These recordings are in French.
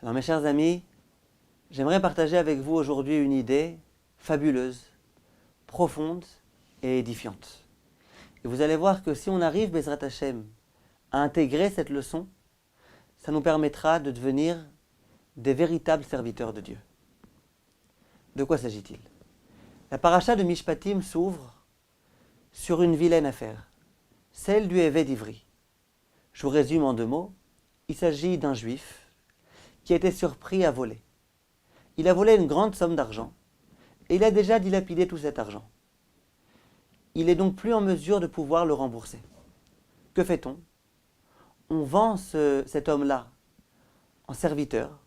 Alors mes chers amis, j'aimerais partager avec vous aujourd'hui une idée fabuleuse, profonde et édifiante. Et vous allez voir que si on arrive, Bezrat Hashem, à intégrer cette leçon, ça nous permettra de devenir des véritables serviteurs de Dieu. De quoi s'agit-il? La paracha de Mishpatim s'ouvre sur une vilaine affaire, celle du Éved Ivri. Je vous résume en 2 mots. Il s'agit d'un juif qui a été surpris à voler. Il a volé une grande somme d'argent et il a déjà dilapidé tout cet argent. Il n'est donc plus en mesure de pouvoir le rembourser. Que fait-on? On vend cet homme-là en serviteur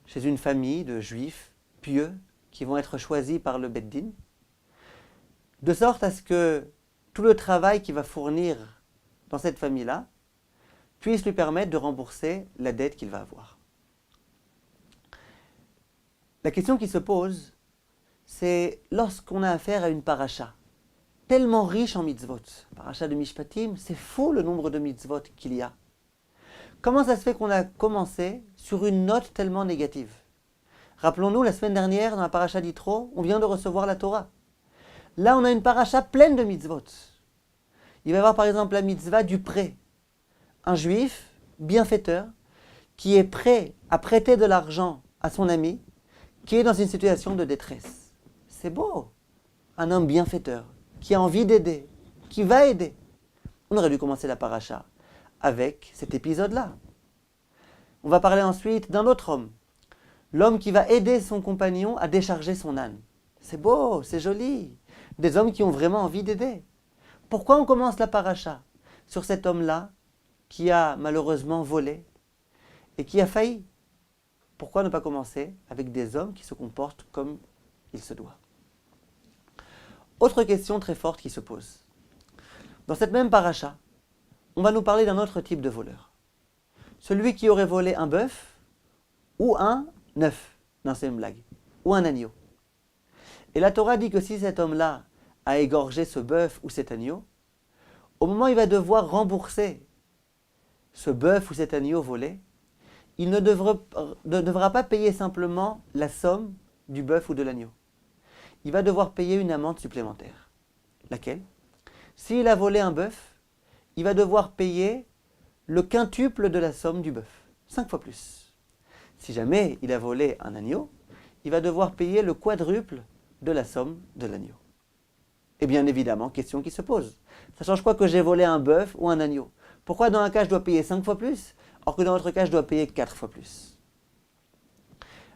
chez une famille de juifs pieux qui vont être choisis par le Beth Din, de sorte à ce que tout le travail qu'il va fournir dans cette famille-là puisse lui permettre de rembourser la dette qu'il va avoir. La question qui se pose, c'est lorsqu'on a affaire à une paracha tellement riche en mitzvot, paracha de Mishpatim, c'est fou le nombre de mitzvot qu'il y a. Comment ça se fait qu'on a commencé sur une note tellement négative? Rappelons-nous, la semaine dernière, dans la paracha d'Yitro, on vient de recevoir la Torah. Là, on a une paracha pleine de mitzvot. Il va y avoir par exemple la mitzvah du prêt. Un juif, bienfaiteur, qui est prêt à prêter de l'argent à son ami, qui est dans une situation de détresse. C'est beau. Un homme bienfaiteur, qui a envie d'aider, qui va aider. On aurait dû commencer la paracha avec cet épisode-là. On va parler ensuite d'un autre homme. L'homme qui va aider son compagnon à décharger son âne. C'est beau, c'est joli. Des hommes qui ont vraiment envie d'aider. Pourquoi on commence la paracha sur cet homme-là qui a malheureusement volé et qui a failli? Pourquoi ne pas commencer avec des hommes qui se comportent comme il se doit? Autre question très forte qui se pose. Dans cette même paracha, on va nous parler d'un autre type de voleur. Celui qui aurait volé un bœuf ou un œuf, dans cette blague, ou un agneau. Et la Torah dit que si cet homme-là a égorgé ce bœuf ou cet agneau, au moment où il va devoir rembourser ce bœuf ou cet agneau volé, il ne devra pas payer simplement la somme du bœuf ou de l'agneau. Il va devoir payer une amende supplémentaire. Laquelle? S'il a volé un bœuf, il va devoir payer le quintuple de la somme du bœuf, 5 fois plus. Si jamais il a volé un agneau, il va devoir payer le quadruple de la somme de l'agneau. Et bien évidemment, question qui se pose. Ça change quoi que j'ai volé un bœuf ou un agneau? Pourquoi dans un cas je dois payer 5 fois plus, alors que dans l'autre cas je dois payer 4 fois plus?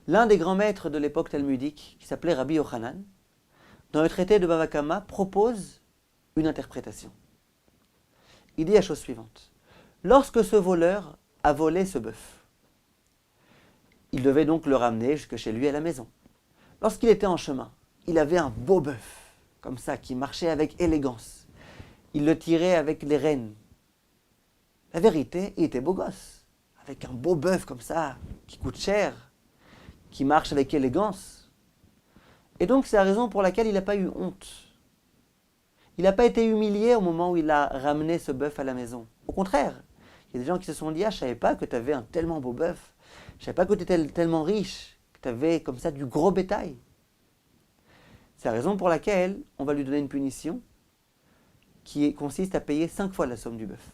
L'un des grands maîtres de l'époque talmudique, qui s'appelait Rabbi Yochanan, dans le traité de Bava Kama, propose une interprétation. Il dit la chose suivante. Lorsque ce voleur a volé ce bœuf, il devait donc le ramener jusque chez lui à la maison. Lorsqu'il était en chemin, il avait un beau bœuf, comme ça, qui marchait avec élégance. Il le tirait avec les rênes. La vérité, il était beau gosse, avec un beau bœuf comme ça, qui coûte cher, qui marche avec élégance. Et donc c'est la raison pour laquelle il n'a pas eu honte. Il n'a pas été humilié au moment où il a ramené ce bœuf à la maison. Au contraire, il y a des gens qui se sont dit « Ah, je ne savais pas que tu avais un tellement beau bœuf. Je ne savais pas que tu étais tellement riche, que tu avais comme ça du gros bétail. » C'est la raison pour laquelle on va lui donner une punition qui consiste à payer 5 fois la somme du bœuf.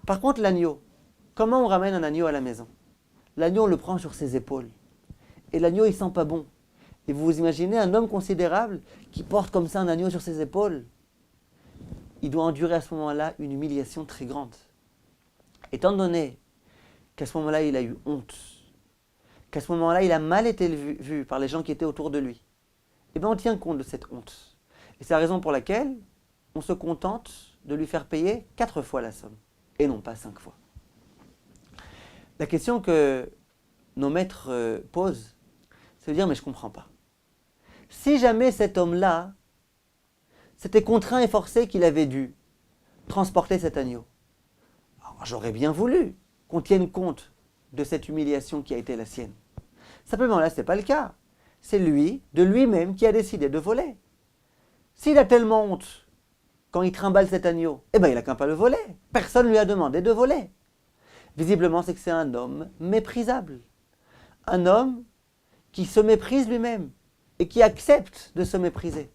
Par contre, l'agneau, comment on ramène un agneau à la maison? L'agneau, on le prend sur ses épaules. Et l'agneau, il sent pas bon. Et vous vous imaginez un homme considérable qui porte comme ça un agneau sur ses épaules? Il doit endurer à ce moment-là une humiliation très grande. Étant donné qu'à ce moment-là, il a eu honte, qu'à ce moment-là, il a mal été vu par les gens qui étaient autour de lui, eh bien on tient compte de cette honte. Et c'est la raison pour laquelle on se contente de lui faire payer 4 fois la somme, et non pas 5 fois. La question que nos maîtres posent, c'est de dire, mais je ne comprends pas. Si jamais cet homme-là s'était contraint et forcé qu'il avait dû transporter cet agneau, alors j'aurais bien voulu qu'on tienne compte de cette humiliation qui a été la sienne. Simplement là, ce n'est pas le cas. C'est lui, de lui-même, qui a décidé de voler. S'il a tellement honte quand il trimballe cet agneau, eh bien il n'a qu'à pas le voler. Personne ne lui a demandé de voler. Visiblement, c'est que c'est un homme méprisable. Un homme qui se méprise lui-même et qui accepte de se mépriser.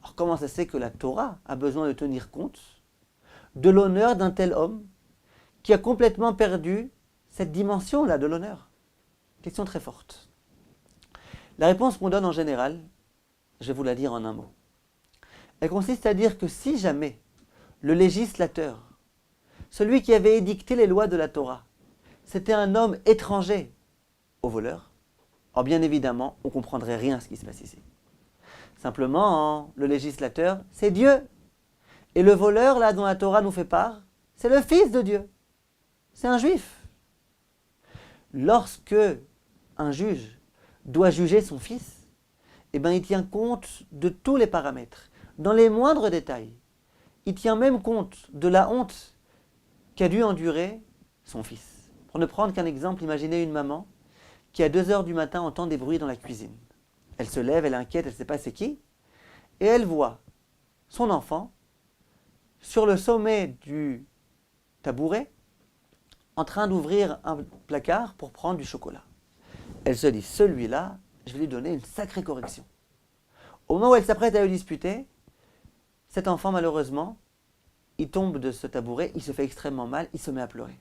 Alors comment ça se fait que la Torah a besoin de tenir compte de l'honneur d'un tel homme qui a complètement perdu cette dimension-là de l'honneur? Question très forte. La réponse qu'on donne en général, je vais vous la dire en un mot. Elle consiste à dire que si jamais le législateur, celui qui avait édicté les lois de la Torah, c'était un homme étranger au voleur, alors bien évidemment, on ne comprendrait rien à ce qui se passe ici. Simplement, le législateur, c'est Dieu. Et le voleur, là, dont la Torah nous fait part, c'est le fils de Dieu. C'est un juif. Lorsque un juge doit juger son fils, eh bien, il tient compte de tous les paramètres, dans les moindres détails. Il tient même compte de la honte qu'a dû endurer son fils. Pour ne prendre qu'un exemple, imaginez une maman qui à 2 heures du matin entend des bruits dans la cuisine. Elle se lève, elle est inquiète, elle ne sait pas c'est qui, et elle voit son enfant sur le sommet du tabouret en train d'ouvrir un placard pour prendre du chocolat. Elle se dit, celui-là, je vais lui donner une sacrée correction. Au moment où elle s'apprête à le disputer, cet enfant, malheureusement, il tombe de ce tabouret, il se fait extrêmement mal, il se met à pleurer.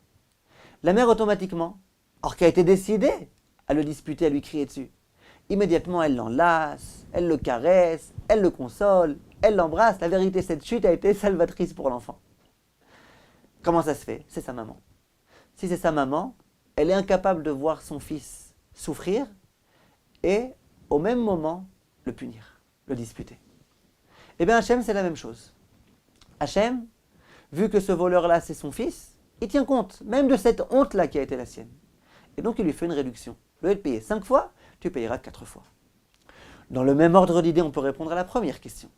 La mère, automatiquement, alors qu'elle a été décidée à le disputer, à lui crier dessus, immédiatement, elle l'enlace, elle le caresse, elle le console, elle l'embrasse. La vérité, cette chute a été salvatrice pour l'enfant. Comment ça se fait? C'est sa maman. Si c'est sa maman, elle est incapable de voir son fils souffrir et, au même moment, le punir, le disputer. Eh bien, Hachem, c'est la même chose. Hachem, vu que ce voleur-là, c'est son fils, il tient compte même de cette honte-là qui a été la sienne. Et donc, il lui fait une réduction. Au lieu de payer 5 fois, tu payeras 4 fois. Dans le même ordre d'idée, on peut répondre à la première question.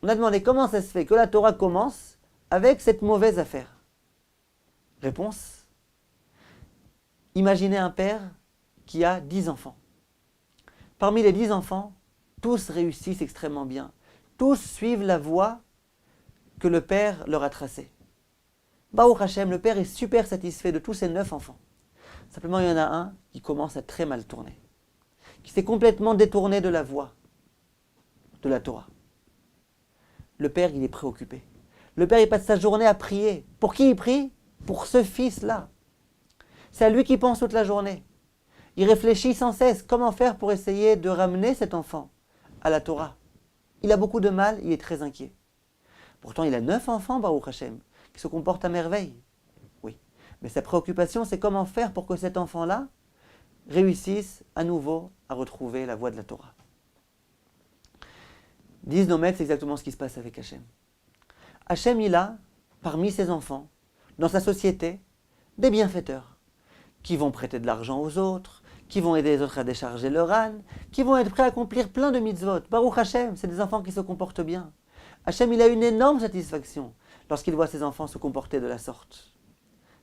On a demandé comment ça se fait que la Torah commence avec cette mauvaise affaire. Réponse. Imaginez un père qui a 10 enfants. Parmi les 10 enfants, tous réussissent extrêmement bien. Tous suivent la voie que le père leur a tracée. Baruch Hashem, le père est super satisfait de tous ses 9 enfants. Simplement, il y en a un qui commence à très mal tourner, qui s'est complètement détourné de la voie de la Torah. Le père, il est préoccupé. Le père, il passe sa journée à prier. Pour qui il prie? Pour ce fils-là. C'est à lui qu'il pense toute la journée. Il réfléchit sans cesse comment faire pour essayer de ramener cet enfant à la Torah. Il a beaucoup de mal, il est très inquiet. Pourtant, il a 9 enfants, Baruch Hashem, qui se comportent à merveille. Oui. Mais sa préoccupation, c'est comment faire pour que cet enfant-là réussisse à nouveau à retrouver la voie de la Torah. Disent nos maîtres, c'est exactement ce qui se passe avec Hachem. Hachem, il a, parmi ses enfants, dans sa société, des bienfaiteurs, qui vont prêter de l'argent aux autres, qui vont aider les autres à décharger leur âne, qui vont être prêts à accomplir plein de mitzvot. Baruch Hachem, c'est des enfants qui se comportent bien. Hachem, il a une énorme satisfaction lorsqu'il voit ses enfants se comporter de la sorte.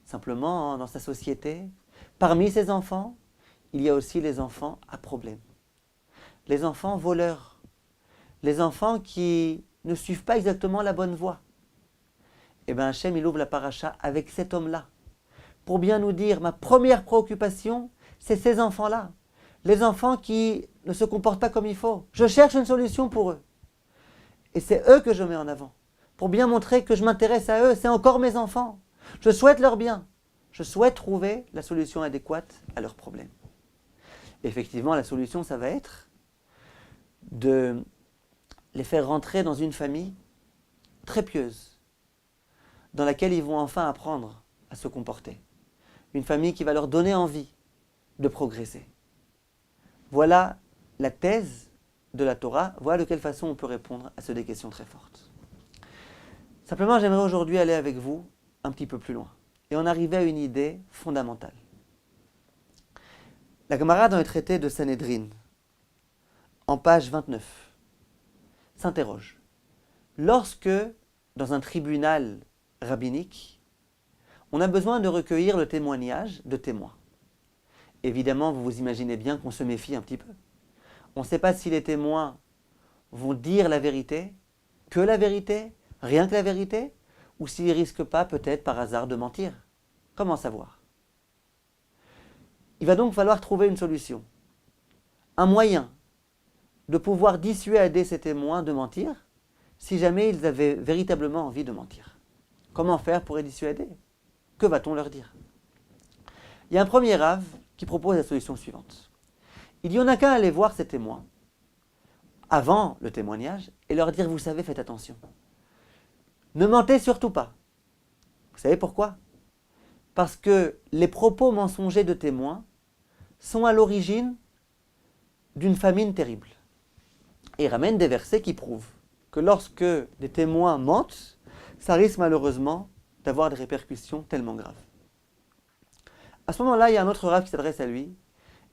Simplement, dans sa société, parmi ses enfants, il y a aussi les enfants à problème. Les enfants voleurs. Les enfants qui ne suivent pas exactement la bonne voie. Eh bien, Hachem, il ouvre la paracha avec cet homme-là. Pour bien nous dire, ma première préoccupation, c'est ces enfants-là. Les enfants qui ne se comportent pas comme il faut. Je cherche une solution pour eux. Et c'est eux que je mets en avant. Pour bien montrer que je m'intéresse à eux, c'est encore mes enfants. Je souhaite leur bien. Je souhaite trouver la solution adéquate à leurs problèmes. Effectivement, la solution, ça va être de les faire rentrer dans une famille très pieuse, dans laquelle ils vont enfin apprendre à se comporter. Une famille qui va leur donner envie de progresser. Voilà la thèse de la Torah, voilà de quelle façon on peut répondre à ces questions très fortes. Simplement, j'aimerais aujourd'hui aller avec vous un petit peu plus loin et en arriver à une idée fondamentale. La Gemara dans le traité de Sanhédrin, en page 29, s'interroge. Lorsque, dans un tribunal rabbinique, on a besoin de recueillir le témoignage de témoins. Évidemment, vous vous imaginez bien qu'on se méfie un petit peu. On ne sait pas si les témoins vont dire la vérité, que la vérité, rien que la vérité, ou s'ils ne risquent pas peut-être par hasard de mentir. Comment savoir? va donc falloir trouver une solution, un moyen de pouvoir dissuader ces témoins de mentir si jamais ils avaient véritablement envie de mentir. Comment faire pour les dissuader? Que va-t-on leur dire? Il y a un premier Rav qui propose la solution suivante. Il dit, on n'a qu'à aller voir ces témoins avant le témoignage et leur dire, vous savez, faites attention. Ne mentez surtout pas. Vous savez pourquoi? Parce que les propos mensongers de témoins sont à l'origine d'une famine terrible. Et il ramène des versets qui prouvent que lorsque des témoins mentent, ça risque malheureusement d'avoir des répercussions tellement graves. À ce moment-là, il y a un autre Rav qui s'adresse à lui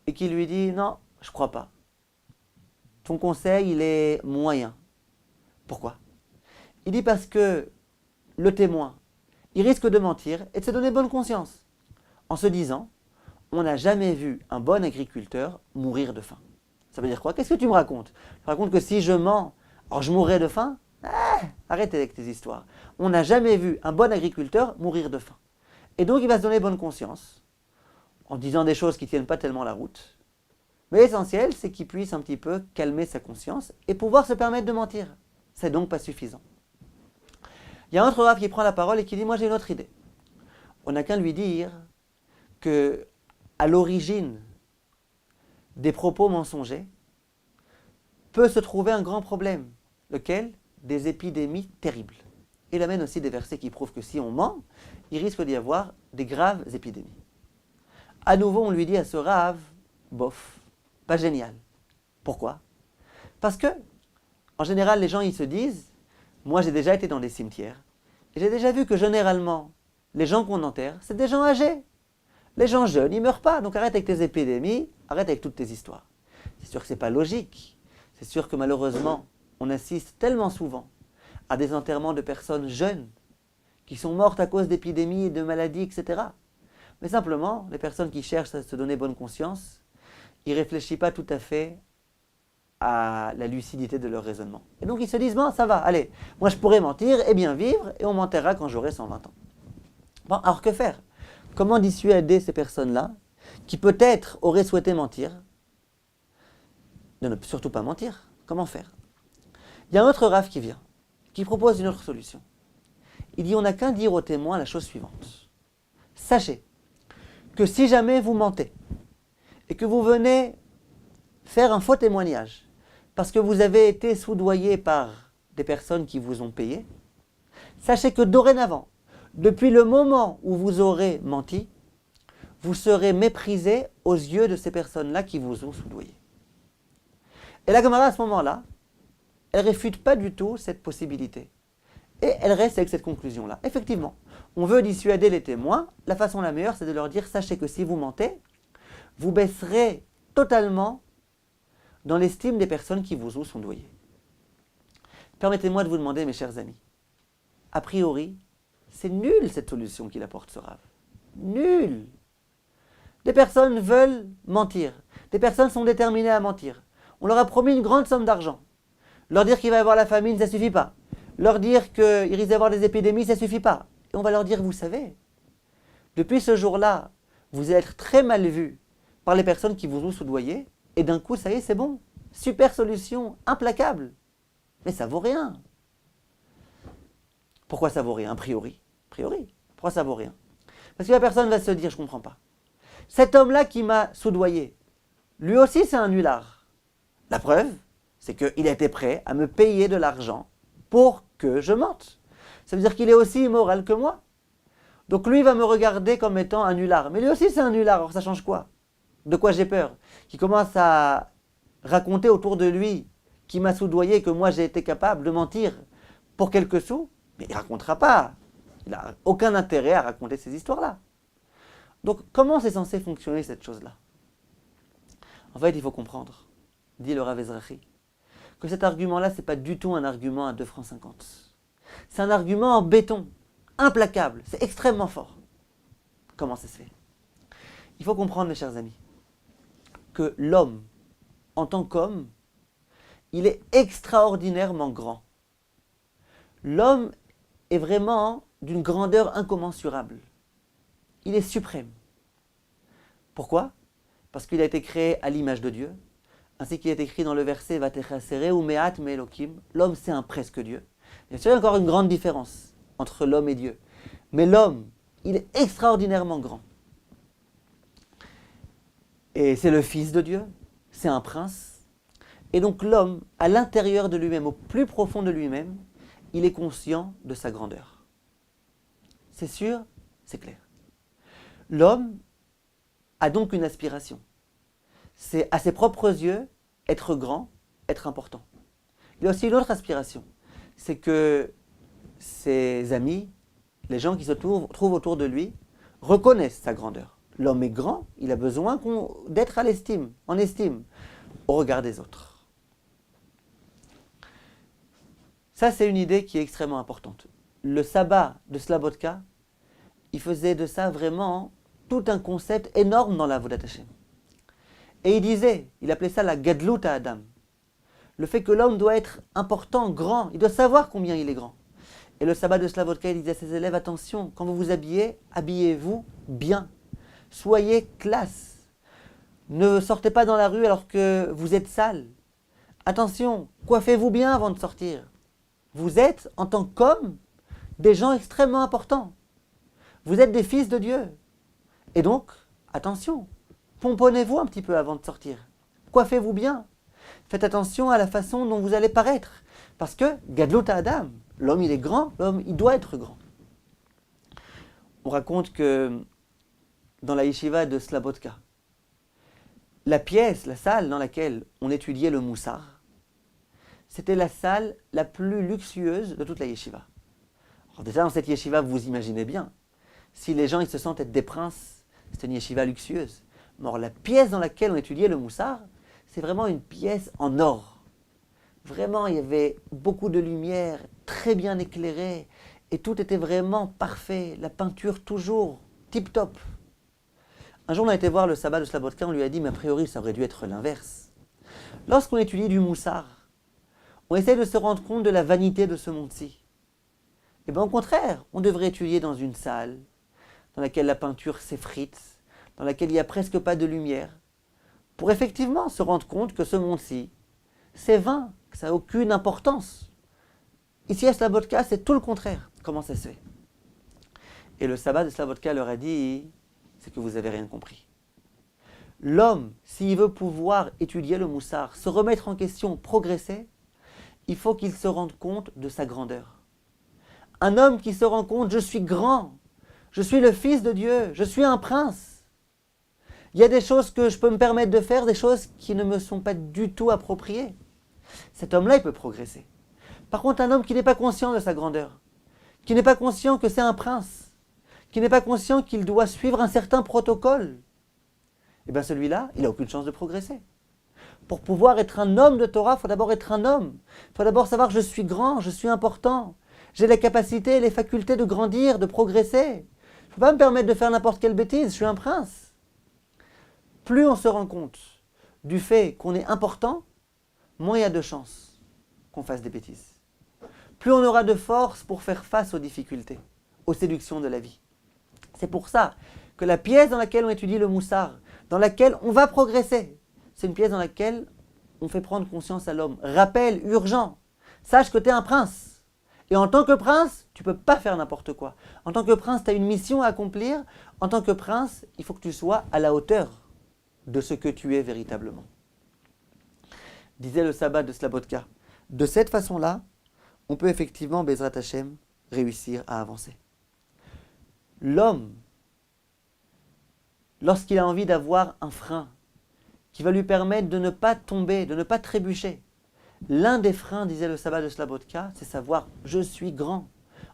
et qui lui dit « Non, je ne crois pas. Ton conseil, il est moyen. » Pourquoi? Il dit parce que le témoin, il risque de mentir et de se donner bonne conscience en se disant « On n'a jamais vu un bon agriculteur mourir de faim. » Ça veut dire quoi? Qu'est-ce que tu me racontes? Tu me racontes que si je mens, alors je mourrai de faim? Arrête avec tes histoires. On n'a jamais vu un bon agriculteur mourir de faim. Et donc il va se donner bonne conscience en disant des choses qui ne tiennent pas tellement la route. Mais l'essentiel, c'est qu'il puisse un petit peu calmer sa conscience et pouvoir se permettre de mentir. C'est donc pas suffisant. Il y a un autre Rav qui prend la parole et qui dit « Moi j'ai une autre idée. » On n'a qu'à lui dire que à l'origine des propos mensongers peut se trouver un grand problème. Lequel? Des épidémies terribles. Il amène aussi des versets qui prouvent que si on ment, il risque d'y avoir des graves épidémies. À nouveau, on lui dit à ce Rav, bof, pas génial. Pourquoi? Parce que, en général, les gens ils se disent, moi j'ai déjà été dans des cimetières, et j'ai déjà vu que généralement, les gens qu'on enterre, c'est des gens âgés. Les gens jeunes, ils ne meurent pas, donc arrête avec tes épidémies, arrête avec toutes tes histoires. C'est sûr que ce n'est pas logique. C'est sûr que malheureusement, on assiste tellement souvent à des enterrements de personnes jeunes qui sont mortes à cause d'épidémies, de maladies, etc. Mais simplement, les personnes qui cherchent à se donner bonne conscience, ils ne réfléchissent pas tout à fait à la lucidité de leur raisonnement. Et donc ils se disent, bon, ça va, allez, moi je pourrais mentir et bien vivre, et on m'enterrera quand j'aurai 120 ans. Bon, alors que faire? Comment dissuader ces personnes-là, qui peut-être auraient souhaité mentir, de ne surtout pas mentir? Comment faire? Il y a un autre Rav qui vient, qui propose une autre solution. Il dit, on n'a qu'à dire aux témoins la chose suivante. Sachez que si jamais vous mentez, et que vous venez faire un faux témoignage, parce que vous avez été soudoyé par des personnes qui vous ont payé, sachez que dorénavant, depuis le moment où vous aurez menti, vous serez méprisé aux yeux de ces personnes-là qui vous ont soudoyé. Et la Gemara, à ce moment-là, elle ne réfute pas du tout cette possibilité. Et elle reste avec cette conclusion-là. Effectivement, on veut dissuader les témoins. La façon la meilleure, c'est de leur dire, sachez que si vous mentez, vous baisserez totalement dans l'estime des personnes qui vous ont soudoyé. Permettez-moi de vous demander, mes chers amis, a priori, c'est nul cette solution qu'il apporte ce Rav. Nul. Des personnes veulent mentir. Des personnes sont déterminées à mentir. On leur a promis une grande somme d'argent. Leur dire qu'il va y avoir la famine, ça ne suffit pas. Leur dire qu'il risque d'y avoir des épidémies, ça ne suffit pas. Et on va leur dire, vous savez, depuis ce jour-là, vous allez être très mal vus par les personnes qui vous ont soudoyé, et d'un coup, ça y est, c'est bon. Super solution, implacable. Mais ça vaut rien. Pourquoi ça vaut rien, a priori? Pourquoi ça vaut rien? Parce que la personne va se dire, je ne comprends pas. Cet homme-là qui m'a soudoyé, lui aussi c'est un nulard. La preuve, c'est qu'il était prêt à me payer de l'argent pour que je mente. Ça veut dire qu'il est aussi immoral que moi. Donc lui va me regarder comme étant un nulard. Mais lui aussi c'est un nulard, alors ça change quoi? De quoi j'ai peur? Qui commence à raconter autour de lui qui m'a soudoyé, que moi j'ai été capable de mentir pour quelques sous, mais il ne racontera pas. Il n'a aucun intérêt à raconter ces histoires-là. Donc comment c'est censé fonctionner cette chose-là? En fait, il faut comprendre, dit le Rav Ezrachi, que cet argument-là, ce n'est pas du tout un argument à 2,50 francs. C'est un argument en béton, implacable, c'est extrêmement fort. Comment ça se fait? Il faut comprendre, mes chers amis, que l'homme, en tant qu'homme, il est extraordinairement grand. L'homme est vraiment d'une grandeur incommensurable. Il est suprême. Pourquoi? parce qu'il a été créé à l'image de Dieu, ainsi qu'il est écrit dans le verset Vatechasere ou Me'at Me'elokim, l'homme c'est un presque Dieu. Bien sûr, il y a encore une grande différence entre l'homme et Dieu. Mais l'homme, il est extraordinairement grand. Et c'est le Fils de Dieu, c'est un prince. Et donc l'homme, à l'intérieur de lui-même, au plus profond de lui-même, il est conscient de sa grandeur. C'est sûr, c'est clair. L'homme a donc une aspiration. C'est à ses propres yeux être grand, être important. Il a aussi une autre aspiration, c'est que ses amis, les gens qui se trouvent autour de lui, reconnaissent sa grandeur. L'homme est grand, il a besoin d'être en estime, au regard des autres. Ça, c'est une idée qui est extrêmement importante. Le sabbat de Slabodka, il faisait de ça vraiment tout un concept énorme dans la Avodat Hashem. Et il appelait ça la Gadlut à Adam. Le fait que l'homme doit être important, grand, il doit savoir combien il est grand. Et le sabbat de Slabodka, il disait à ses élèves, attention, quand vous vous habillez, habillez-vous bien. Soyez classe. Ne sortez pas dans la rue alors que vous êtes sale. Attention, coiffez-vous bien avant de sortir. Vous êtes, en tant qu'homme, des gens extrêmement importants. Vous êtes des fils de Dieu. Et donc, attention, pomponnez-vous un petit peu avant de sortir. Coiffez-vous bien. Faites attention à la façon dont vous allez paraître. Parce que, Gadlut Adam, l'homme il est grand, l'homme il doit être grand. On raconte que dans la yeshiva de Slabodka, la pièce, la salle dans laquelle on étudiait le moussar, c'était la salle la plus luxueuse de toute la yeshiva. Alors déjà dans cette yeshiva, vous imaginez bien, si les gens ils se sentent être des princes, c'est une yeshiva luxueuse. Mais alors la pièce dans laquelle on étudiait le moussar, c'est vraiment une pièce en or. Vraiment, il y avait beaucoup de lumière, très bien éclairée, et tout était vraiment parfait. La peinture toujours tip-top. Un jour, on a été voir le sabbat de Slabodka, on lui a dit, mais a priori, ça aurait dû être l'inverse. Lorsqu'on étudie du moussar, on essaie de se rendre compte de la vanité de ce monde-ci. Et bien au contraire, on devrait étudier dans une salle dans laquelle la peinture s'effrite, dans laquelle il n'y a presque pas de lumière, pour effectivement se rendre compte que ce monde-ci, c'est vain, que ça n'a aucune importance. Ici à Slabodka, c'est tout le contraire. Comment ça se fait? Et le sabbat de Slabodka leur a dit, c'est que vous n'avez rien compris. L'homme, s'il veut pouvoir étudier le moussar, se remettre en question, progresser, il faut qu'il se rende compte de sa grandeur. Un homme qui se rend compte, je suis grand, je suis le fils de Dieu, je suis un prince. Il y a des choses que je peux me permettre de faire, des choses qui ne me sont pas du tout appropriées. Cet homme-là, il peut progresser. Par contre, un homme qui n'est pas conscient de sa grandeur, qui n'est pas conscient que c'est un prince, qui n'est pas conscient qu'il doit suivre un certain protocole, eh bien celui-là, il n'a aucune chance de progresser. Pour pouvoir être un homme de Torah, il faut d'abord être un homme. Il faut d'abord savoir que je suis grand, je suis important. J'ai les capacités et les facultés de grandir, de progresser. Je ne peux pas me permettre de faire n'importe quelle bêtise, je suis un prince. Plus on se rend compte du fait qu'on est important, moins il y a de chances qu'on fasse des bêtises. Plus on aura de force pour faire face aux difficultés, aux séductions de la vie. C'est pour ça que la pièce dans laquelle on étudie le moussar, dans laquelle on va progresser, c'est une pièce dans laquelle on fait prendre conscience à l'homme. Rappel urgent, sache que tu es un prince. Et en tant que prince, tu ne peux pas faire n'importe quoi. En tant que prince, tu as une mission à accomplir. En tant que prince, il faut que tu sois à la hauteur de ce que tu es véritablement. Disait le sabbat de Slabodka. De cette façon-là, on peut effectivement, Bezrat Hashem, réussir à avancer. L'homme, lorsqu'il a envie d'avoir un frein qui va lui permettre de ne pas tomber, de ne pas trébucher, l'un des freins, disait le sabbat de Slabodka, c'est savoir « je suis grand ».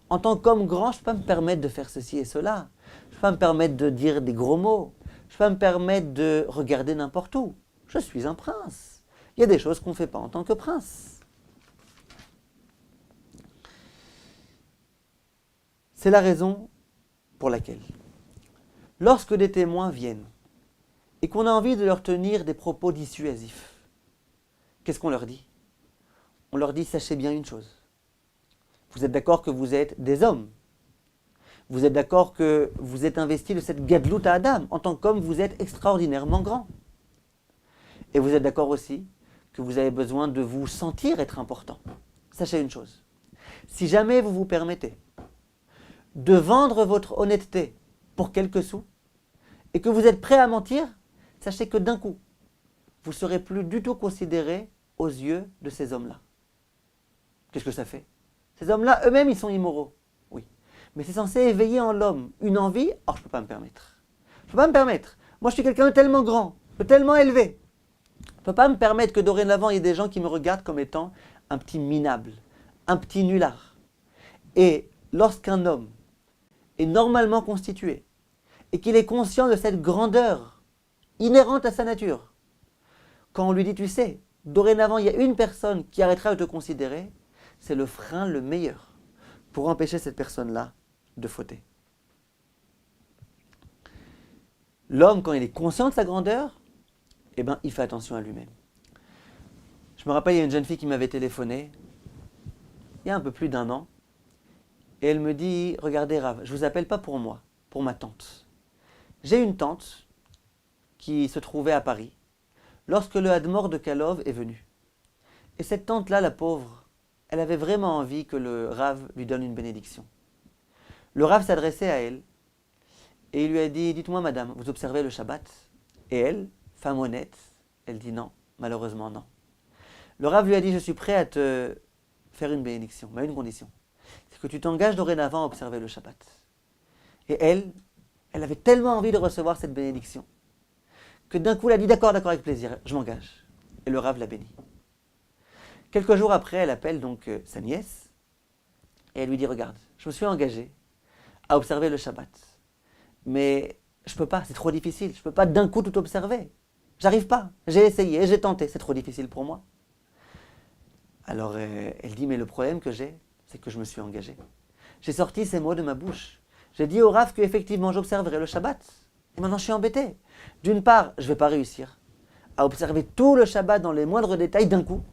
En tant qu'homme grand, je ne peux pas me permettre de faire ceci et cela. Je ne peux pas me permettre de dire des gros mots. Je ne peux pas me permettre de regarder n'importe où. Je suis un prince. Il y a des choses qu'on ne fait pas en tant que prince. C'est la raison pour laquelle, lorsque des témoins viennent et qu'on a envie de leur tenir des propos dissuasifs, qu'est-ce qu'on leur dit? On leur dit, sachez bien une chose. Vous êtes d'accord que vous êtes des hommes. Vous êtes d'accord que vous êtes investis de cette gadlut à Adam. En tant qu'homme, vous êtes extraordinairement grand. Et vous êtes d'accord aussi que vous avez besoin de vous sentir être important. Sachez une chose, si jamais vous vous permettez de vendre votre honnêteté pour quelques sous et que vous êtes prêt à mentir, sachez que d'un coup, vous ne serez plus du tout considéré aux yeux de ces hommes-là. Qu'est-ce que ça fait? Ces hommes-là, eux-mêmes, ils sont immoraux. Oui. Mais c'est censé éveiller en l'homme une envie. Or, je ne peux pas me permettre. Je ne peux pas me permettre. Moi, je suis quelqu'un de tellement grand, de tellement élevé. Je ne peux pas me permettre que dorénavant, il y ait des gens qui me regardent comme étant un petit minable, un petit nulard. Et lorsqu'un homme est normalement constitué et qu'il est conscient de cette grandeur inhérente à sa nature, quand on lui dit, tu sais, dorénavant, il y a une personne qui arrêtera de te considérer, c'est le frein le meilleur pour empêcher cette personne-là de fauter. L'homme, quand il est conscient de sa grandeur, eh ben, il fait attention à lui-même. Je me rappelle, il y a une jeune fille qui m'avait téléphoné, il y a un peu plus d'1 an, et elle me dit, regardez Rav, je ne vous appelle pas pour moi, pour ma tante. J'ai une tante qui se trouvait à Paris, lorsque le Hadmor de Kalov est venu. Et cette tante-là, la pauvre, elle avait vraiment envie que le Rav lui donne une bénédiction. Le Rav s'adressait à elle, et il lui a dit, dites-moi madame, vous observez le Shabbat? Et elle, femme honnête, elle dit non, malheureusement non. Le Rav lui a dit, je suis prêt à te faire une bénédiction, mais à une condition. C'est que tu t'engages dorénavant à observer le Shabbat. Et elle avait tellement envie de recevoir cette bénédiction, que d'un coup elle a dit, d'accord, avec plaisir, je m'engage. Et le Rav l'a béni. Quelques jours après, elle appelle donc sa nièce, et elle lui dit, regarde, je me suis engagée à observer le Shabbat. Mais je ne peux pas, c'est trop difficile, je ne peux pas d'un coup tout observer. J'arrive pas, j'ai essayé, j'ai tenté, c'est trop difficile pour moi. Alors elle dit, mais le problème que j'ai, c'est que je me suis engagée. J'ai sorti ces mots de ma bouche. J'ai dit au Rav qu'effectivement j'observerai le Shabbat. Et maintenant je suis embêté. D'une part, je ne vais pas réussir à observer tout le Shabbat dans les moindres détails d'un coup.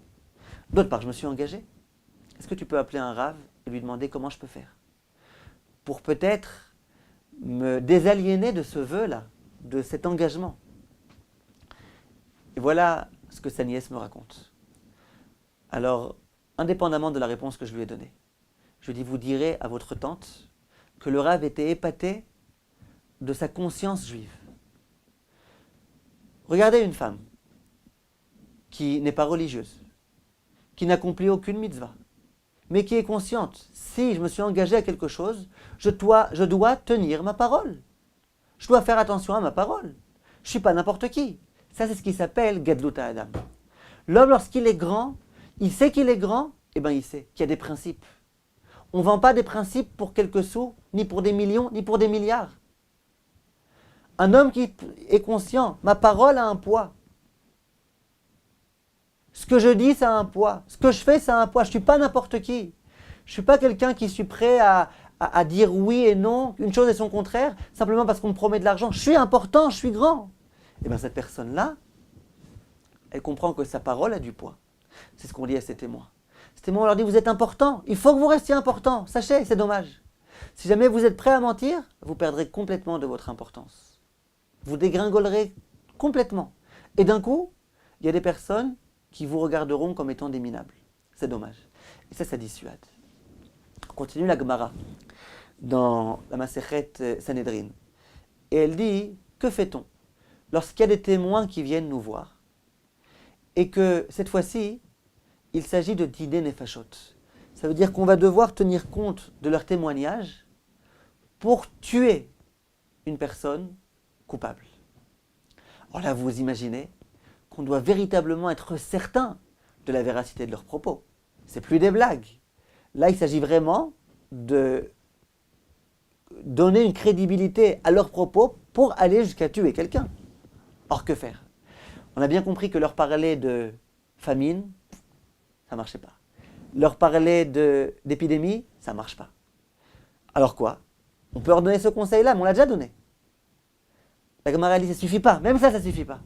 D'autre part, je me suis engagé. Est-ce que tu peux appeler un Rav et lui demander comment je peux faire pour peut-être me désaliéner de ce vœu-là, de cet engagement? Et voilà ce que sa nièce me raconte. Alors, indépendamment de la réponse que je lui ai donnée, je lui dis, vous direz à votre tante que le Rav était épaté de sa conscience juive. Regardez une femme qui n'est pas religieuse, qui n'accomplit aucune mitzvah, mais qui est consciente, si je me suis engagé à quelque chose, je dois tenir ma parole. Je dois faire attention à ma parole. Je ne suis pas n'importe qui. Ça, c'est ce qui s'appelle Gadlut Adam. L'homme, lorsqu'il est grand, il sait qu'il est grand, et bien il sait qu'il y a des principes. On ne vend pas des principes pour quelques sous, ni pour des millions, ni pour des milliards. Un homme qui est conscient, ma parole a un poids. Ce que je dis, ça a un poids. Ce que je fais, ça a un poids. Je ne suis pas n'importe qui. Je ne suis pas quelqu'un qui suis prêt à dire oui et non, une chose et son contraire, simplement parce qu'on me promet de l'argent. Je suis important, je suis grand. Et bien cette personne-là, elle comprend que sa parole a du poids. C'est ce qu'on dit à ces témoins. Ces témoins, on leur dit, vous êtes important, il faut que vous restiez important. Sachez, c'est dommage. Si jamais vous êtes prêt à mentir, vous perdrez complètement de votre importance. Vous dégringolerez complètement. Et d'un coup, il y a des personnes qui vous regarderont comme étant des minables. C'est dommage. Et ça dissuade. On continue la Gemara dans la Masechet Sanhedrin. Et elle dit, que fait-on lorsqu'il y a des témoins qui viennent nous voir et que cette fois-ci, il s'agit de dîner nefashot. Ça veut dire qu'on va devoir tenir compte de leur témoignage pour tuer une personne coupable. Alors là, vous imaginez qu'on doit véritablement être certain de la véracité de leurs propos. C'est plus des blagues. Là, il s'agit vraiment de donner une crédibilité à leurs propos pour aller jusqu'à tuer quelqu'un. Or, que faire? On a bien compris que leur parler de famine, ça ne marchait pas. Leur parler d'épidémie, ça ne marche pas. Alors quoi? On peut leur donner ce conseil-là, mais on l'a déjà donné. La Gemara dit, ça ne suffit pas. Même ça ne suffit pas.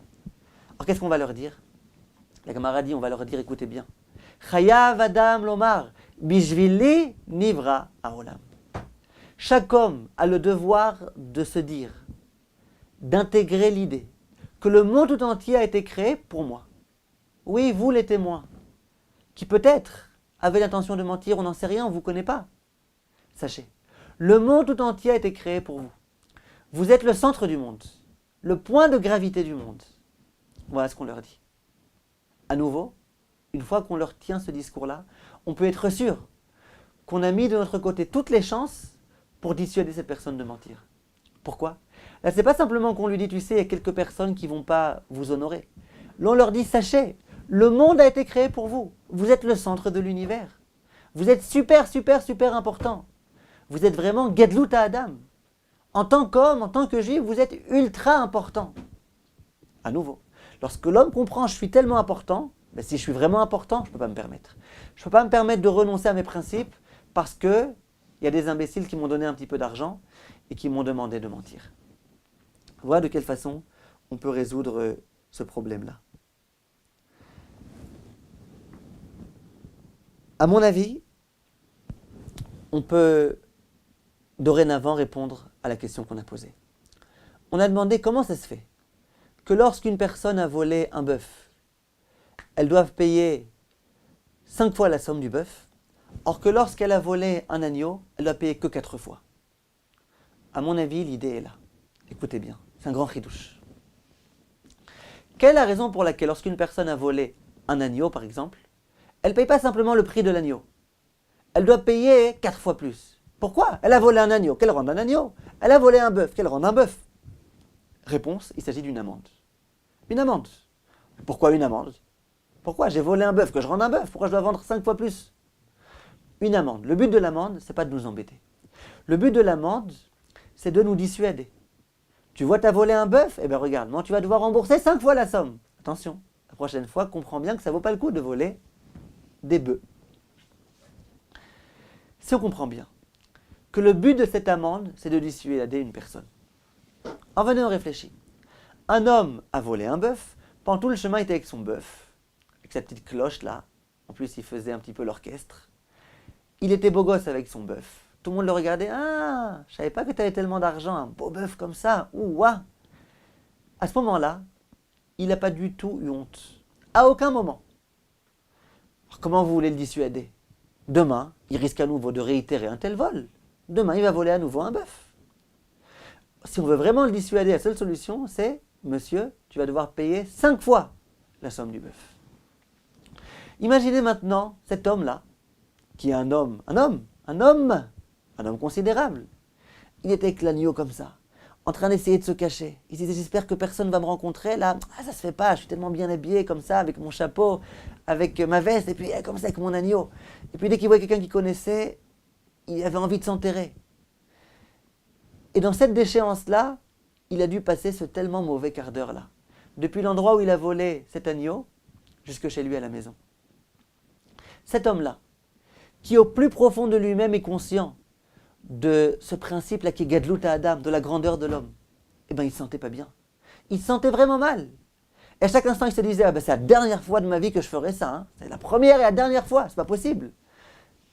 Alors qu'est-ce qu'on va leur dire? La Gemara dit, on va leur dire, écoutez bien. Chayav Adam Lomar, Bishvili Nivra Haolam. Chaque homme a le devoir de se dire, d'intégrer l'idée que le monde tout entier a été créé pour moi. Oui, vous les témoins, qui peut-être avaient l'intention de mentir, on n'en sait rien, on ne vous connaît pas. Sachez, le monde tout entier a été créé pour vous. Vous êtes le centre du monde, le point de gravité du monde. Voilà ce qu'on leur dit. À nouveau, une fois qu'on leur tient ce discours-là, on peut être sûr qu'on a mis de notre côté toutes les chances pour dissuader cette personne de mentir. Pourquoi? Là, c'est pas simplement qu'on lui dit, tu sais, il y a quelques personnes qui ne vont pas vous honorer. Là, on leur dit, sachez, le monde a été créé pour vous. Vous êtes le centre de l'univers. Vous êtes super, super, super important. Vous êtes vraiment Gedlut Adam. En tant qu'homme, en tant que juif, vous êtes ultra important. À nouveau, lorsque l'homme comprend, je suis tellement important, ben, si je suis vraiment important, je ne peux pas me permettre. Je ne peux pas me permettre de renoncer à mes principes parce qu'il y a des imbéciles qui m'ont donné un petit peu d'argent et qui m'ont demandé de mentir. Voilà de quelle façon on peut résoudre ce problème-là. À mon avis, on peut dorénavant répondre à la question qu'on a posée. On a demandé comment ça se fait que lorsqu'une personne a volé un bœuf, elle doit payer 5 fois la somme du bœuf, or que lorsqu'elle a volé un agneau, elle doit payer que 4 fois. À mon avis, l'idée est là. Écoutez bien, c'est un grand chidouche. Quelle est la raison pour laquelle lorsqu'une personne a volé un agneau, par exemple, elle ne paye pas simplement le prix de l'agneau. Elle doit payer 4 fois plus. Pourquoi? Elle a volé un agneau, qu'elle rende un agneau. Elle a volé un bœuf, qu'elle rende un bœuf. Réponse, il s'agit d'une amende. Une amende. Pourquoi une amende? Pourquoi j'ai volé un bœuf, que je rende un bœuf? Pourquoi je dois vendre 5 fois plus? Une amende. Le but de l'amende, ce n'est pas de nous embêter. Le but de l'amende, c'est de nous dissuader. Tu vois, tu as volé un bœuf? Eh bien regarde, non, tu vas devoir rembourser 5 fois la somme. Attention, la prochaine fois, comprends bien que ça ne vaut pas le coup de voler des bœufs. Si on comprend bien que le but de cette amende, c'est de dissuader une personne. En venant, on réfléchit. Un homme a volé un bœuf, pendant tout le chemin, il était avec son bœuf, avec sa petite cloche là. En plus, il faisait un petit peu l'orchestre. Il était beau gosse avec son bœuf. Tout le monde le regardait. Ah, je savais pas que tu avais tellement d'argent, un beau bœuf comme ça. Ouah. À ce moment-là, il n'a pas du tout eu honte. À aucun moment. Alors, comment vous voulez le dissuader? Demain, il risque à nouveau de réitérer un tel vol. Demain, il va voler à nouveau un bœuf. Si on veut vraiment le dissuader, la seule solution, c'est, monsieur, tu vas devoir payer 5 fois la somme du bœuf. Imaginez maintenant cet homme-là, qui est un homme considérable. Il était avec l'agneau comme ça, en train d'essayer de se cacher. Il disait, j'espère que personne ne va me rencontrer. Là, ça se fait pas, je suis tellement bien habillé comme ça, avec mon chapeau, avec ma veste, et puis comme ça avec mon agneau. Et puis dès qu'il voyait quelqu'un qu'il connaissait, il avait envie de s'enterrer. Et dans cette déchéance-là, il a dû passer ce tellement mauvais quart d'heure-là. Depuis l'endroit où il a volé cet agneau, jusque chez lui à la maison. Cet homme-là, qui au plus profond de lui-même est conscient de ce principe-là qui est Gedlut Adam, de la grandeur de l'homme, eh bien il ne se sentait pas bien. Il se sentait vraiment mal. Et à chaque instant, il se disait, c'est la dernière fois de ma vie que je ferai ça. Hein. C'est la première et la dernière fois, c'est pas possible.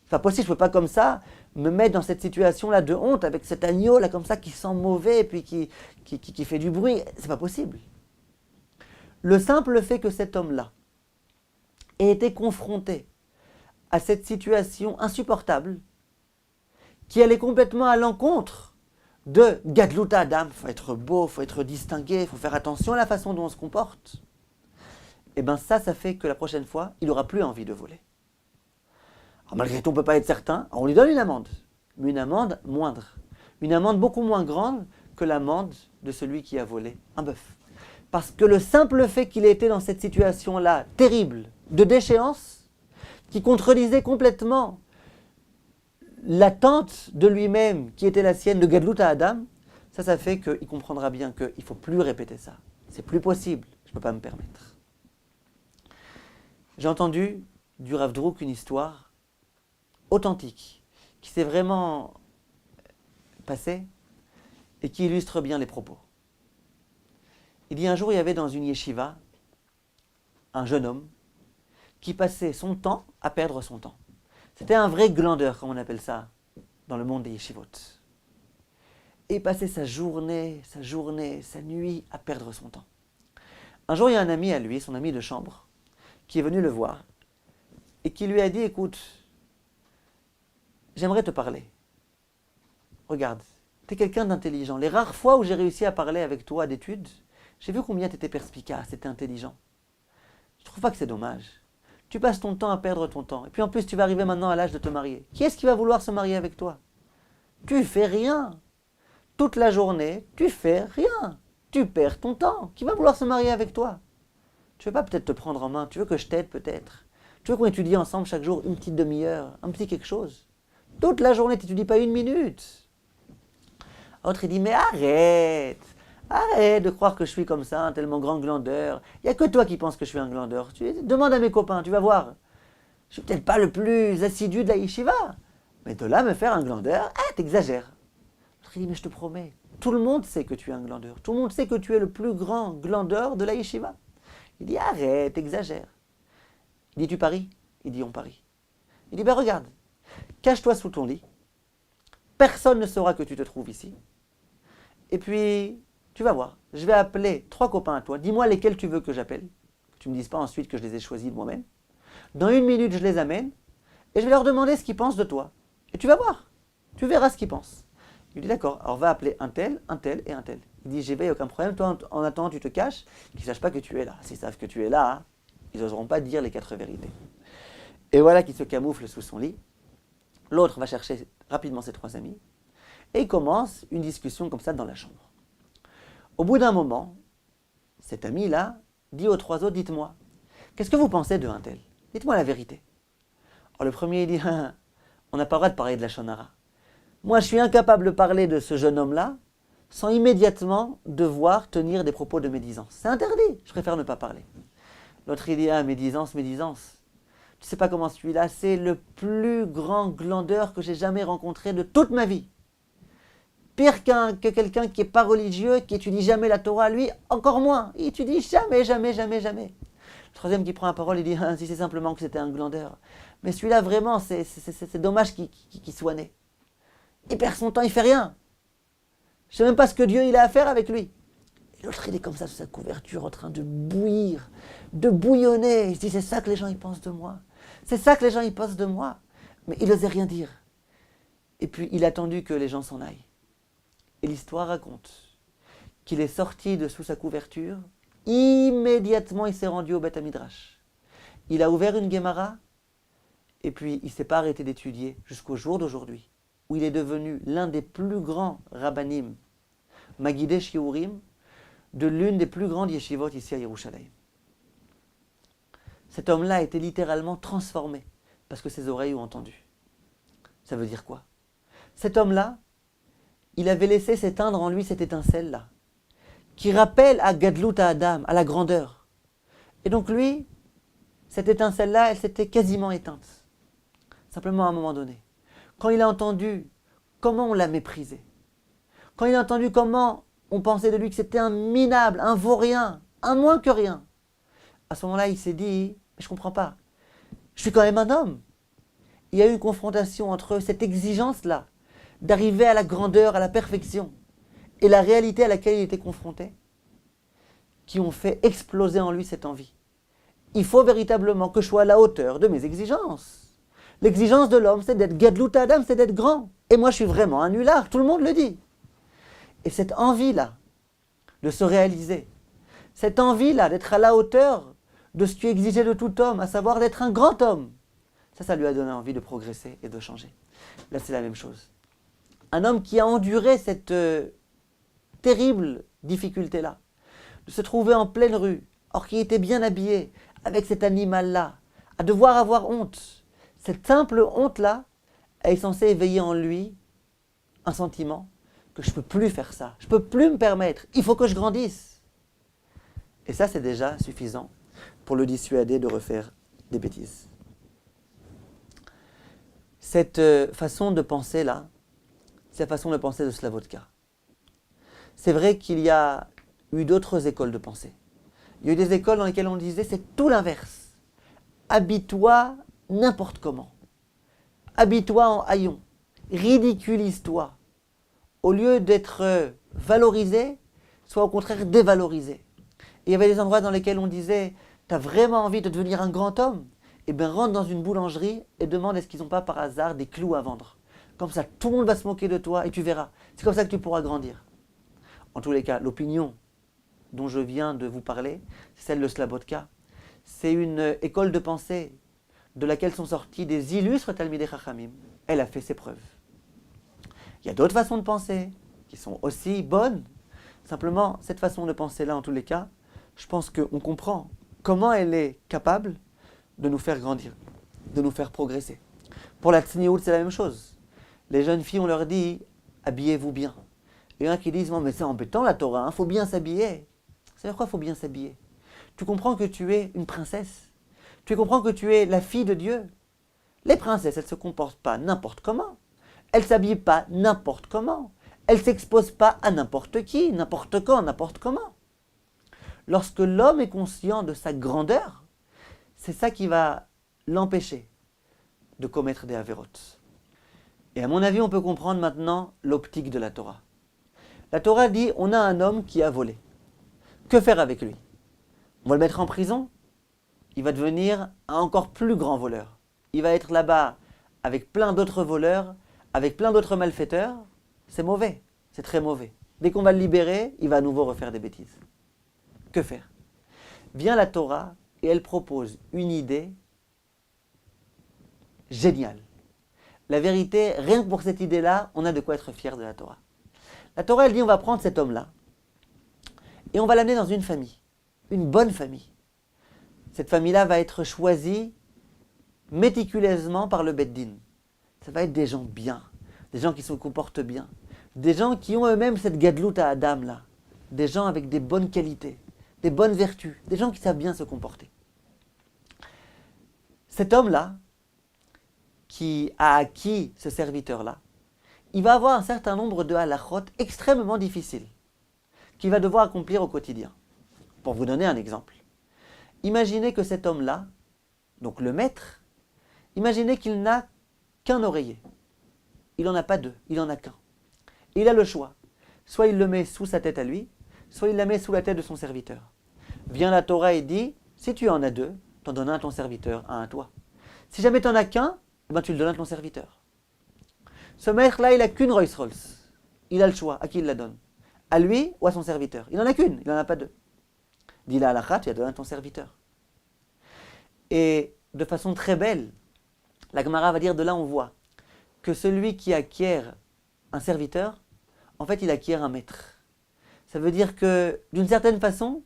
C'est pas possible, je ne peux pas comme ça me mettre dans cette situation-là de honte avec cet agneau-là comme ça qui sent mauvais et puis qui fait du bruit. C'est pas possible. Le simple fait que cet homme-là ait été confronté à cette situation insupportable qui allait complètement à l'encontre de Gedlut Adam. Il faut être beau, il faut être distingué, il faut faire attention à la façon dont on se comporte. Et bien ça fait que la prochaine fois, il n'aura plus envie de voler. Alors malgré tout, on ne peut pas être certain. Alors on lui donne une amende, mais une amende moindre. Une amende beaucoup moins grande que l'amende de celui qui a volé un bœuf. Parce que le simple fait qu'il ait été dans cette situation-là terrible, de déchéance, qui contredisait complètement l'attente de lui-même qui était la sienne de Gedlut Adam, ça fait qu'il comprendra bien qu'il ne faut plus répéter ça. C'est plus possible, je ne peux pas me permettre. J'ai entendu du Rav Druk une histoire authentique, qui s'est vraiment passée et qui illustre bien les propos. Il dit un jour, il y avait dans une yeshiva un jeune homme qui passait son temps à perdre son temps. C'était un vrai glandeur, comme on appelle ça, dans le monde des yeshivot. Et il passait sa journée, sa nuit à perdre son temps. Un jour, il y a un ami à lui, son ami de chambre, qui est venu le voir et qui lui a dit, écoute, j'aimerais te parler. Regarde, tu es quelqu'un d'intelligent. Les rares fois où j'ai réussi à parler avec toi d'études, j'ai vu combien tu étais perspicace, tu étais intelligent. Je trouve pas que c'est dommage. Tu passes ton temps à perdre ton temps. Et puis en plus, tu vas arriver maintenant à l'âge de te marier. Qui est-ce qui va vouloir se marier avec toi? Tu fais rien. Toute la journée, tu fais rien. Tu perds ton temps. Qui va vouloir se marier avec toi? Tu veux pas peut-être te prendre en main? Tu veux que je t'aide peut-être? Tu veux qu'on étudie ensemble chaque jour une petite demi-heure, un petit quelque chose? Toute la journée, tu n'étudies pas une minute. L'autre, il dit, mais arrête. Arrête de croire que je suis comme ça, un tellement grand glandeur. Il n'y a que toi qui penses que je suis un glandeur. Demande à mes copains, tu vas voir. Je suis peut-être pas le plus assidu de la yeshiva. Mais de là me faire un glandeur, t'exagères. L'autre, il dit, mais je te promets, tout le monde sait que tu es un glandeur. Tout le monde sait que tu es le plus grand glandeur de la yeshiva. Il dit, arrête, exagère. Il dit, tu paries? Il dit, on parie. Il dit, ben regarde, cache-toi sous ton lit. Personne ne saura que tu te trouves ici. Et puis, tu vas voir, je vais appeler 3 copains à toi. Dis-moi lesquels tu veux que j'appelle. Que tu ne me dises pas ensuite que je les ai choisis de moi-même. Dans 1 minute, je les amène. Et je vais leur demander ce qu'ils pensent de toi. Et tu vas voir. Tu verras ce qu'ils pensent. Il dit, d'accord, alors va appeler un tel et un tel. Il dit, j'y vais, aucun problème. Toi, en attendant, tu te caches. Qu'ils ne sachent pas que tu es là. S'ils savent que tu es là, ils n'oseront pas dire les 4 vérités. Et voilà qu'il se camoufle sous son lit. L'autre va chercher rapidement ses 3 amis. Et il commence une discussion comme ça dans la chambre. Au bout d'un moment, cet ami-là dit aux 3 autres, dites-moi, qu'est-ce que vous pensez de un tel? Dites-moi la vérité. Alors le premier, il dit, on n'a pas le droit de parler de la Shonara. Moi, je suis incapable de parler de ce jeune homme-là sans immédiatement devoir tenir des propos de médisance. C'est interdit, je préfère ne pas parler. L'autre, il dit, médisance. Tu sais pas comment celui-là, c'est le plus grand glandeur que j'ai jamais rencontré de toute ma vie. Pire que quelqu'un qui n'est pas religieux, qui étudie jamais la Torah, lui, encore moins. Il étudie jamais. Le troisième qui prend la parole, il dit, si c'est simplement que c'était un glandeur. Mais celui-là, vraiment, c'est dommage qu'il soit né. Il perd son temps, il fait rien. Je sais même pas ce que Dieu il a à faire avec lui. Et l'autre, il est comme ça sous sa couverture, en train de bouillir, de bouillonner. Il se dit, c'est ça que les gens ils pensent de moi. C'est ça que les gens ils pensent de moi. Mais il n'osait rien dire. Et puis, il a attendu que les gens s'en aillent. Et l'histoire raconte qu'il est sorti de sous sa couverture. Immédiatement, il s'est rendu au Beth Midrash. Il a ouvert une Gemara. Et puis, il ne s'est pas arrêté d'étudier jusqu'au jour d'aujourd'hui, où il est devenu l'un des plus grands rabbanim, Magidei Shiurim, de l'une des plus grandes yeshivot ici à Yerushalayim. Cet homme-là a été littéralement transformé parce que ses oreilles ont entendu. Ça veut dire quoi? Cet homme-là, il avait laissé s'éteindre en lui cette étincelle-là, qui rappelle à Gadlut Adam, à la grandeur. Et donc lui, cette étincelle-là, elle s'était quasiment éteinte. Simplement à un moment donné. Quand il a entendu comment on l'a méprisé, quand il a entendu comment on pensait de lui que c'était un minable, un vaurien, un moins que rien, à ce moment-là, il s'est dit, mais je ne comprends pas, je suis quand même un homme. Il y a eu une confrontation entre cette exigence-là, d'arriver à la grandeur, à la perfection, et la réalité à laquelle il était confronté, qui ont fait exploser en lui cette envie. Il faut véritablement que je sois à la hauteur de mes exigences. L'exigence de l'homme, c'est d'être Gadlut Adam, c'est d'être grand. Et moi, je suis vraiment un nulard, tout le monde le dit. Et cette envie-là, de se réaliser, cette envie-là d'être à la hauteur de ce qui est exigé de tout homme, à savoir d'être un grand homme, ça lui a donné envie de progresser et de changer. Là, c'est la même chose. Un homme qui a enduré cette terrible difficulté-là, de se trouver en pleine rue, or qui était bien habillé, avec cet animal-là, à devoir avoir honte. Cette simple honte-là est censée éveiller en lui un sentiment que je ne peux plus faire ça, je ne peux plus me permettre, il faut que je grandisse. Et ça, c'est déjà suffisant pour le dissuader de refaire des bêtises. Cette façon de penser-là, c'est la façon de penser de Slavotka. C'est vrai qu'il y a eu d'autres écoles de pensée. Il y a eu des écoles dans lesquelles on disait c'est tout l'inverse. Habille-toi n'importe comment. Habille-toi en haillon. Ridiculise-toi. Au lieu d'être valorisé, sois au contraire dévalorisé. Et il y avait des endroits dans lesquels on disait, tu as vraiment envie de devenir un grand homme? Eh bien, rentre dans une boulangerie et demande est-ce qu'ils n'ont pas par hasard des clous à vendre. Comme ça, tout le monde va se moquer de toi et tu verras. C'est comme ça que tu pourras grandir. En tous les cas, l'opinion dont je viens de vous parler, c'est celle de Slabotka. C'est une école de pensée de laquelle sont sortis des illustres Talmidei Chachamim. Elle a fait ses preuves. Il y a d'autres façons de penser qui sont aussi bonnes. Simplement, cette façon de penser-là, en tous les cas, je pense qu'on comprend comment elle est capable de nous faire grandir, de nous faire progresser. Pour la Tzniout, c'est la même chose. Les jeunes filles, on leur dit, habillez-vous bien. Et il y en a qui disent, non mais c'est embêtant la Torah, il faut bien s'habiller. C'est-à-dire quoi, il faut bien s'habiller? Tu comprends que tu es une princesse. Tu comprends que tu es la fille de Dieu. Les princesses, elles ne se comportent pas n'importe comment. Elles ne s'habillent pas n'importe comment. Elles ne s'exposent pas à n'importe qui, n'importe quand, n'importe comment. Lorsque l'homme est conscient de sa grandeur, c'est ça qui va l'empêcher de commettre des avérotes. Et à mon avis, on peut comprendre maintenant l'optique de la Torah. La Torah dit, on a un homme qui a volé. Que faire avec lui? On va le mettre en prison? Il va devenir un encore plus grand voleur. Il va être là-bas avec plein d'autres voleurs, avec plein d'autres malfaiteurs. C'est mauvais, c'est très mauvais. Dès qu'on va le libérer, il va à nouveau refaire des bêtises. Que faire? Vient la Torah et elle propose une idée géniale. La vérité, rien que pour cette idée-là, on a de quoi être fier de la Torah. La Torah, elle dit, on va prendre cet homme-là et on va l'amener dans une famille, une bonne famille. Cette famille-là va être choisie méticuleusement par le Beit Din. Ça va être des gens bien, des gens qui se comportent bien, des gens qui ont eux-mêmes cette gadlout à Adam-là, des gens avec des bonnes qualités, des bonnes vertus, des gens qui savent bien se comporter. Cet homme-là, qui a acquis ce serviteur-là, il va avoir un certain nombre de halachot extrêmement difficiles qu'il va devoir accomplir au quotidien. Pour vous donner un exemple, imaginez que cet homme-là, donc le maître, imaginez qu'il n'a qu'un oreiller. Il n'en a pas deux, il n'en a qu'un. Et il a le choix. Soit il le met sous sa tête à lui, soit il la met sous la tête de son serviteur. Vient la Torah et dit, si tu en as deux, t'en donnes un à ton serviteur, un à toi. Si jamais t'en as qu'un, eh ben tu le donnes à ton serviteur. Ce maître-là, il n'a qu'une Rolls-Royce. Il a le choix. À qui il la donne? À lui ou à son serviteur? Il n'en a qu'une, il n'en a pas deux. Dis la halakha, tu la donnes à ton serviteur. Et de façon très belle, la Gemara va dire, de là on voit que celui qui acquiert un serviteur, en fait il acquiert un maître. Ça veut dire que d'une certaine façon,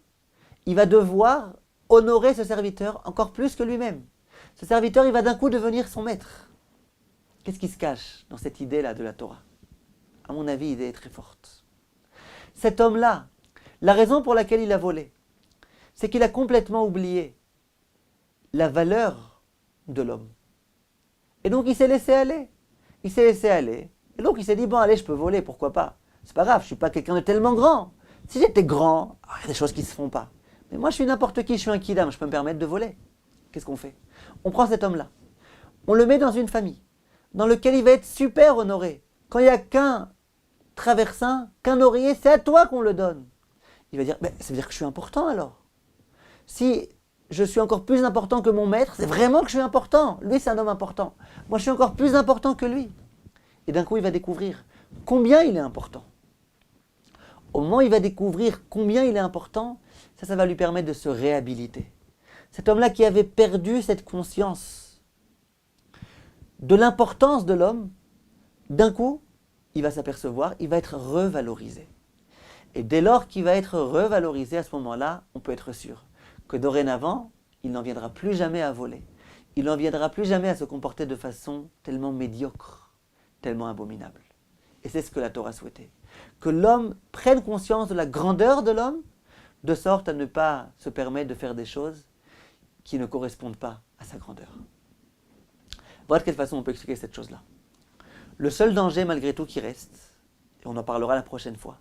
il va devoir honorer ce serviteur encore plus que lui-même. Ce serviteur, il va d'un coup devenir son maître. Qu'est-ce qui se cache dans cette idée-là de la Torah? À mon avis, l'idée est très forte. Cet homme-là, la raison pour laquelle il a volé, c'est qu'il a complètement oublié la valeur de l'homme. Et donc il s'est laissé aller. Il s'est laissé aller. Et donc il s'est dit, bon allez, je peux voler, pourquoi pas? C'est pas grave, je suis pas quelqu'un de tellement grand. Si j'étais grand, il y a des choses qui ne se font pas. Mais moi je suis n'importe qui, je suis un kidam, je peux me permettre de voler. Qu'est-ce qu'on fait? On prend cet homme-là, on le met dans une famille, dans laquelle il va être super honoré. Quand il n'y a qu'un traversin, qu'un oreiller, c'est à toi qu'on le donne. Il va dire, mais ça veut dire que je suis important alors. Si je suis encore plus important que mon maître, c'est vraiment que je suis important. Lui, c'est un homme important. Moi, je suis encore plus important que lui. Et d'un coup, il va découvrir combien il est important. Au moment où il va découvrir combien il est important, ça va lui permettre de se réhabiliter. Cet homme-là qui avait perdu cette conscience de l'importance de l'homme, d'un coup, il va s'apercevoir, il va être revalorisé. Et dès lors qu'il va être revalorisé à ce moment-là, on peut être sûr que dorénavant, il n'en viendra plus jamais à voler. Il n'en viendra plus jamais à se comporter de façon tellement médiocre, tellement abominable. Et c'est ce que la Torah souhaitait. Que l'homme prenne conscience de la grandeur de l'homme, de sorte à ne pas se permettre de faire des choses qui ne correspondent pas à sa grandeur. Voilà de quelle façon on peut expliquer cette chose-là. Le seul danger malgré tout qui reste, et on en parlera la prochaine fois,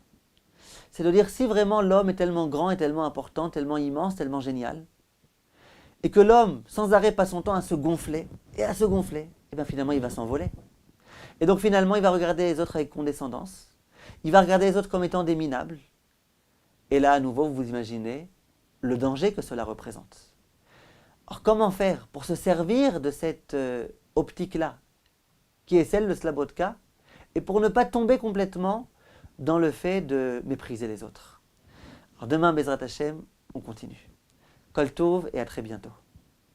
c'est de dire si vraiment l'homme est tellement grand et tellement important, tellement immense, tellement génial, et que l'homme sans arrêt passe son temps à se gonfler, et bien finalement il va s'envoler. Et donc finalement il va regarder les autres avec condescendance, il va regarder les autres comme étant des minables, et là à nouveau vous vous imaginez le danger que cela représente. Alors comment faire pour se servir de cette optique-là, qui est celle de Slabodka, et pour ne pas tomber complètement dans le fait de mépriser les autres. Alors demain, Bezrat Hashem, on continue. Kol Tov et à très bientôt.